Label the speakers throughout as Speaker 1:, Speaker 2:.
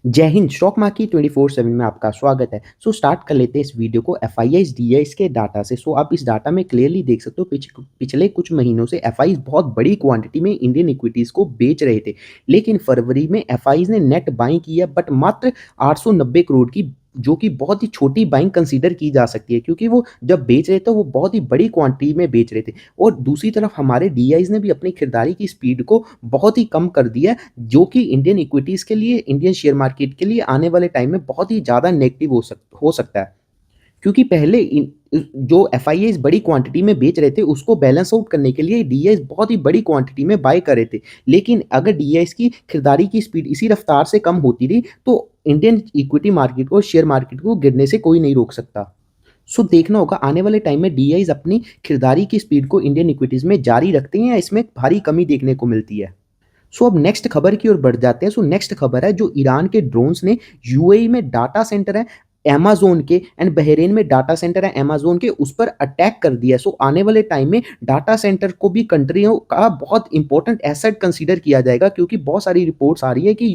Speaker 1: जय Hind. Stock market 24/7 में आपका स्वागत है। स्टार्ट कर लेते हैं इस वीडियो को एफआईआईज डीआईज के डाटा से। आप इस डाटा में क्लियरली देख सकते हो पिछले कुछ महीनों से एफआईआईज बहुत बड़ी क्वांटिटी में इंडियन इक्विटीज को बेच रहे थे, लेकिन फरवरी में एफआईआईज ने नेट बाइंग किया बट मात्र 890 करोड़ की, जो कि बहुत ही छोटी बाइंग कंसीडर की जा सकती है क्योंकि वो जब बेच रहे थे वो बहुत ही बड़ी क्वांटिटी में बेच रहे थे। और दूसरी तरफ हमारे डीआईज ने भी अपनी खरीदारी की स्पीड को बहुत ही कम कर दिया, जो कि इंडियन इक्विटीज के लिए, इंडियन शेयर मार्केट के लिए आने वाले टाइम में बहुत ही ज़्यादा नेगेटिव हो सकता है। क्योंकि पहले जो एफआईआईज बड़ी क्वांटिटी में बेच रहे थे उसको बैलेंस आउट करने के लिए डीआईज बहुत ही बड़ी क्वांटिटी में बाय कर रहे थे, लेकिन अगर डीआईज की खरीदारी की स्पीड इसी रफ्तार से कम होती रही तो इंडियन इक्विटी मार्केट को, शेयर मार्केट को गिरने से कोई नहीं रोक सकता। देखना होगा आने वाले टाइम में डीआईज अपनी खरीदारी की स्पीड को इंडियन इक्विटीज में जारी रखते हैं या इसमें भारी कमी देखने को मिलती है। अब नेक्स्ट खबर की ओर बढ़ जाते हैं। नेक्स्ट खबर है जो ईरान के ड्रोन्स ने यूएई में डाटा सेंटर है अमेज़न के एंड बहरीन में डाटा सेंटर है अमेज़न के, उस पर अटैक कर दिया। आने वाले टाइम में डाटा सेंटर को भी कंट्रियों का बहुत इंपॉर्टेंट एसेट कंसीडर किया जाएगा, क्योंकि बहुत सारी रिपोर्ट्स आ रही है कि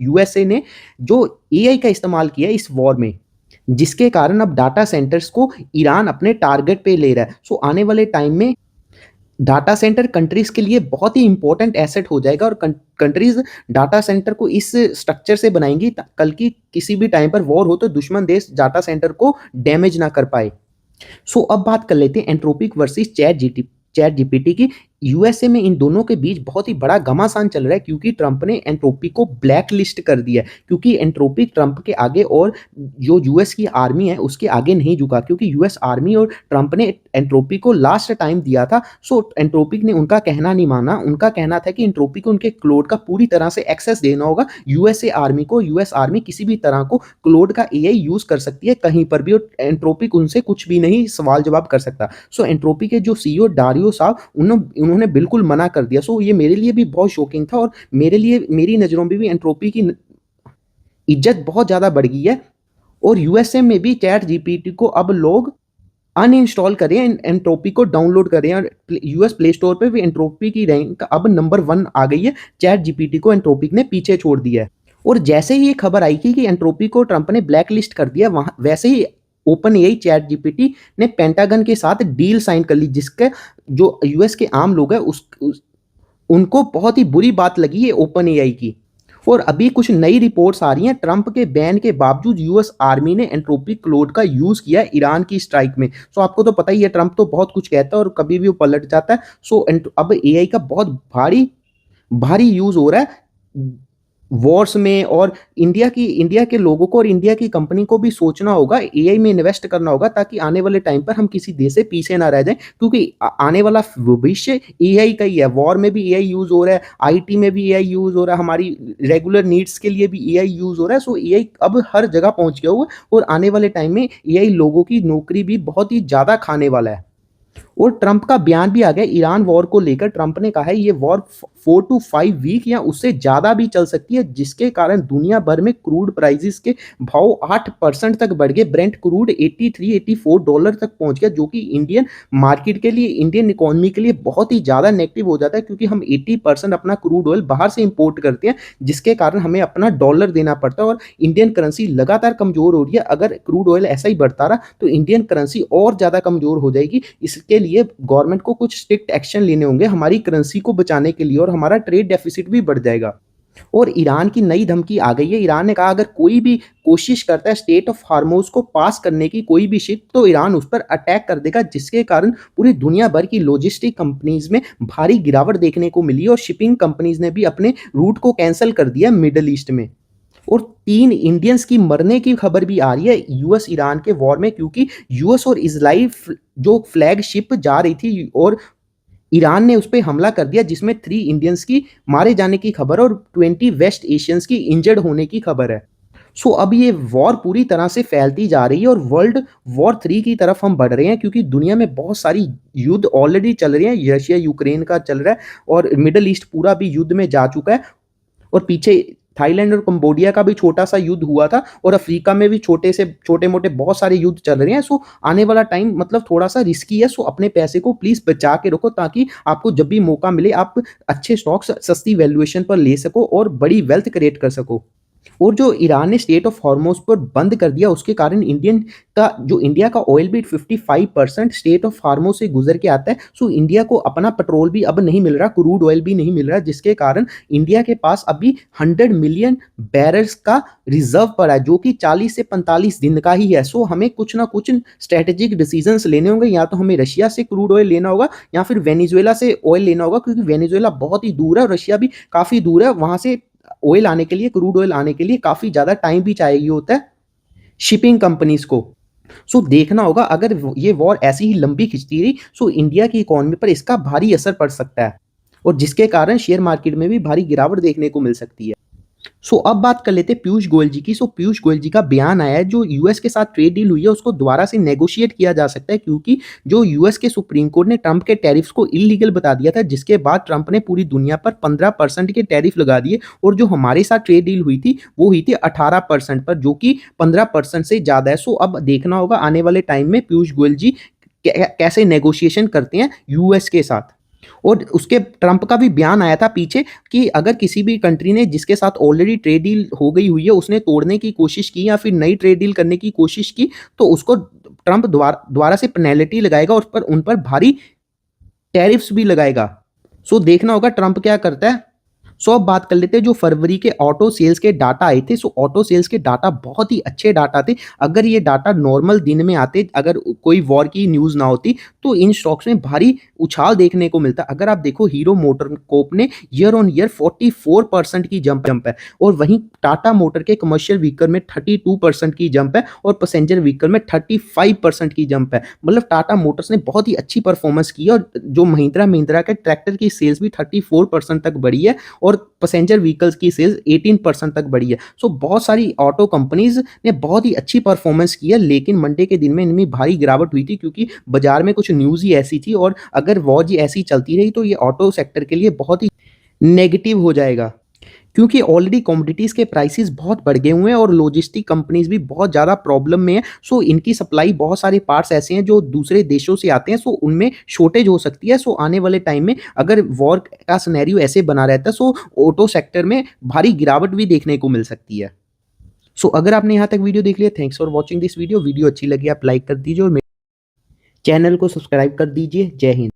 Speaker 1: यूएसए ने जो एआई का इस्तेमाल किया इस वॉर में, जिसके कारण अब डाटा सेंटर्स को ईरान अपने टारगेट पे ले रहा है। आने वाले टाइम में डाटा सेंटर कंट्रीज के लिए बहुत ही इंपॉर्टेंट एसेट हो जाएगा और कंट्रीज डाटा सेंटर को इस स्ट्रक्चर से बनाएंगी कल की किसी भी टाइम पर वॉर हो तो दुश्मन देश डाटा सेंटर को डैमेज ना कर पाए। अब बात कर लेते हैं एंट्रोपिक वर्सेस चैट जीपीटी की। यूएसए में इन दोनों के बीच बहुत ही बड़ा घमासान चल रहा है क्योंकि ट्रंप ने एंट्रोपी को ब्लैक लिस्ट कर दिया, क्योंकि एंट्रोपी ट्रंप के आगे और जो यूएस की आर्मी है उसके आगे नहीं झुका, क्योंकि यूएस आर्मी और ट्रंप ने एंट्रोपी को लास्ट टाइम दिया था। एंट्रोपिक ने उनका कहना नहीं माना। उनका कहना था कि एंट्रोपी को उनके क्लोड का पूरी तरह से एक्सेस देना होगा यूएसए आर्मी को। यूएस आर्मी किसी भी तरह को क्लोड का एआई यूज कर सकती है कहीं पर भी, और एंट्रोपिक उनसे कुछ भी नहीं सवाल जवाब कर सकता। एंट्रोपी के जो सीईओ डारियो साहब, उन्होंने बिल्कुल मना कर दिया। ये मेरे लिए भी बहुत शॉकिंग था और मेरे लिए, मेरी नज़रों में भी एंट्रोपी की इज्जत बहुत ज़्यादा बढ़ गई है। और यूएसए में भी चैट जीपीटी को अब लोग अनइंस्टॉल करें, एंट्रोपी को डाउनलोड करें, और यूएस प्ले स्टोर पे भी एंट्रोपी की रैंक अब नंबर 1 आ गई है। चैट जीपीटी को एंट्रोपिक ने पीछे छोड़ दिया है। और जैसे ही ये खबर आई थी कि एंट्रोपी को ट्रंप ने ब्लैक लिस्ट कर दिया, वहां वैसे ही ओपन एआई चैट जीपीटी ने पेंटागन के साथ डील साइन कर ली, जिसके जो यूएस के आम लोग हैं उनको बहुत ही बुरी बात लगी है ओपन एआई की। और अभी कुछ नई रिपोर्ट्स आ रही हैं, ट्रंप के बैन के बावजूद यूएस आर्मी ने एंट्रोपिक क्लोड का यूज किया है ईरान की स्ट्राइक में। आपको तो पता ही है ट्रंप तो बहुत कुछ कहता है और कभी भी वो पलट जाता है। अब एआई का बहुत भारी भारी यूज हो रहा है वॉर्स में। और इंडिया के लोगों को और इंडिया की कंपनी को भी सोचना होगा, एआई में इन्वेस्ट करना होगा, ताकि आने वाले टाइम पर हम किसी देश से पीछे ना रह जाएं, क्योंकि आने वाला भविष्य एआई का ही है। वॉर में भी एआई यूज हो रहा है, आईटी में भी एआई यूज हो रहा है, हमारी रेगुलर नीड्स के लिए भी एआई यूज हो रहा है। एआई अब हर जगह पहुंच गया हुआ है और आने वाले टाइम में एआई लोगों की नौकरी भी बहुत ही ज्यादा खाने वाला है। और ट्रंप का बयान भी आ गया ईरान वॉर को लेकर। ट्रंप ने कहा है ये वॉर 4 to 5 वीक या उससे ज्यादा भी चल सकती है, जिसके कारण दुनिया भर में क्रूड प्राइसेस के भाव 8% तक बढ़ गए। ब्रेंट क्रूड 83-84 डॉलर तक पहुंच गया, जो कि इंडियन मार्केट के लिए, इंडियन इकोनॉमी के लिए बहुत ही ज्यादा नेगेटिव हो जाता है, क्योंकि हम 80% अपना क्रूड ऑयल बाहर से इंपोर्ट करते हैं, जिसके कारण हमें अपना डॉलर देना पड़ता है और इंडियन करेंसी लगातार कमजोर हो रही है। अगर क्रूड ऑयल ऐसा ही बढ़ता रहा तो इंडियन करेंसी और ज्यादा कमजोर हो जाएगी। इसके लिए गवर्नमेंट को कुछ स्ट्रिक्ट एक्शन लेने होंगे हमारी करेंसी को बचाने के लिए, और हमारा ट्रेड डेफिसिट भी बढ़ जाएगा। और ईरान की नई धमकी आ गई है। ईरान ने कहा अगर कोई भी कोशिश करता है स्टेट ऑफ हार्मोज को पास करने की, कोई भी शिप, तो ईरान उस पर अटैक कर देगा, जिसके कारण पूरी दुनिया भर की लॉजिस्टिक कंपनीज में भारी गिरावट देखने को मिली और शिपिंग कंपनीज ने भी अपने रूट को कैंसिल कर दिया मिडिल ईस्ट में। और 3 इंडियंस की मरने की खबर भी आ रही है यूएस ईरान के वॉर में, क्योंकि यूएस और इजराइल जो फ्लैग शिप जा रही थी और ईरान ने उस पर हमला कर दिया, जिसमें 3 इंडियंस की मारे जाने की खबर और 20 वेस्ट एशियंस की इंजर्ड होने की खबर है। अब ये वॉर पूरी तरह से फैलती जा रही है और वर्ल्ड वॉर 3 की तरफ हम बढ़ रहे हैं, क्योंकि दुनिया में बहुत सारी युद्ध ऑलरेडी चल रहे हैं। रशिया यूक्रेन का चल रहा है और मिडल ईस्ट पूरा भी युद्ध में जा चुका है। और पीछे थाईलैंड और कंबोडिया का भी छोटा सा युद्ध हुआ था, और अफ्रीका में भी छोटे मोटे बहुत सारे युद्ध चल रहे हैं। आने वाला टाइम मतलब थोड़ा सा रिस्की है। अपने पैसे को प्लीज बचा के रखो, ताकि आपको जब भी मौका मिले आप अच्छे स्टॉक्स सस्ती वैल्यूएशन पर ले सको और बड़ी वेल्थ क्रिएट कर सको। और जो ईरान ने स्टेट ऑफ हॉर्मोज पर बंद कर दिया उसके कारण इंडिया का ऑयल भी 55% स्टेट ऑफ हार्मोज से गुजर के आता है। सो इंडिया को अपना पेट्रोल भी अब नहीं मिल रहा, क्रूड ऑयल भी नहीं मिल रहा, जिसके कारण इंडिया के पास अभी 100 मिलियन बैरल्स का रिजर्व पड़ा है, जो कि 40 से 45 दिन का ही है। सो हमें कुछ ना कुछ स्ट्रेटेजिक डिसीजंस लेने होंगे, या तो हमें रशिया से क्रूड ऑयल लेना होगा या फिर वेनेजुएला से ऑयल लेना होगा, क्योंकि वेनेजुएला बहुत ही दूर है और रशिया भी काफी दूर है। वहां से ऑयल आने के लिए, क्रूड ऑयल आने के लिए काफी ज्यादा टाइम भी चाहिए होता है शिपिंग कंपनीज को। सो देखना होगा, अगर ये वॉर ऐसी ही लंबी खिंचती रही सो इंडिया की इकोनॉमी पर इसका भारी असर पड़ सकता है, और जिसके कारण शेयर मार्केट में भी भारी गिरावट देखने को मिल सकती है। सो अब बात कर लेते हैं पीयूष गोयल जी की। सो पीयूष गोयल जी का बयान आया है, जो यूएस के साथ ट्रेड डील हुई है उसको दोबारा से नेगोशिएट किया जा सकता है, क्योंकि जो यूएस के सुप्रीम कोर्ट ने ट्रंप के टैरिफ्स को इलीगल बता दिया था, जिसके बाद ट्रंप ने पूरी दुनिया पर 15% के टैरिफ लगा दिए, और जो हमारे साथ ट्रेड डील हुई थी वो हुई थी 18% पर, जो कि 15% से ज्यादा है। सो अब देखना होगा आने वाले टाइम में पीयूष गोयल जी कैसे नेगोशिएशन करते हैं यूएस के साथ। और उसके ट्रंप का भी बयान आया था पीछे कि अगर किसी भी कंट्री ने जिसके साथ ऑलरेडी ट्रेड डील हो गई हुई है उसने तोड़ने की कोशिश की या फिर नई ट्रेड डील करने की कोशिश की, तो उसको ट्रंप दोबारा से पेनल्टी लगाएगा और उन पर भारी टैरिफ्स भी लगाएगा। सो देखना होगा ट्रंप क्या करता है। सो अब बात कर लेते हैं जो फरवरी के ऑटो सेल्स के डाटा आए थे। सो ऑटो सेल्स के डाटा बहुत ही अच्छे डाटा थे। अगर ये डाटा नॉर्मल दिन में आते, अगर कोई वॉर की न्यूज़ ना होती, तो इन स्टॉक्स में भारी उछाल देखने को मिलता। अगर आप देखो हीरो मोटर कोप ने ईयर ऑन ईयर 44% की जंप है, और वहीं टाटा मोटर के कमर्शियल व्हीकल में 32% की जंप है, और पैसेंजर व्हीकल में 35% की जंप है। मतलब टाटा मोटर्स ने बहुत ही अच्छी परफॉर्मेंस की है, और जो महिंद्रा के ट्रैक्टर की सेल्स भी 34% तक बढ़ी है, और पैसेंजर व्हीकल्स की सेल्स 18% तक बढ़ी है। सो बहुत सारी ऑटो कंपनीज ने बहुत ही अच्छी परफॉर्मेंस की है, लेकिन मंडे के दिन में इनमें भारी गिरावट हुई थी, क्योंकि बाजार में कुछ न्यूज़ ही ऐसी थी, और अगर वॉर जी ऐसी चलती रही तो ये ऑटो सेक्टर के लिए बहुत ही नेगेटिव हो जाएगा, क्योंकि ऑलरेडी कमोडिटीज़ के प्राइसेस बहुत बढ़ गए हुए हैं और लॉजिस्टिक कंपनीज भी बहुत ज़्यादा प्रॉब्लम में है। सो इनकी सप्लाई, बहुत सारे पार्ट्स ऐसे हैं जो दूसरे देशों से आते हैं, सो उनमें शॉर्टेज हो सकती है। सो आने वाले टाइम में अगर वॉर का सिनेरियो ऐसे बना रहता है, सो ऑटो सेक्टर में भारी गिरावट भी देखने को मिल सकती है। सो अगर आपने यहाँ तक वीडियो देख लिया, thanks for watching this video. Video अच्छी लगी आप लाइक कर दीजिए और मेरे चैनल को सब्सक्राइब कर दीजिए। जय हिंद।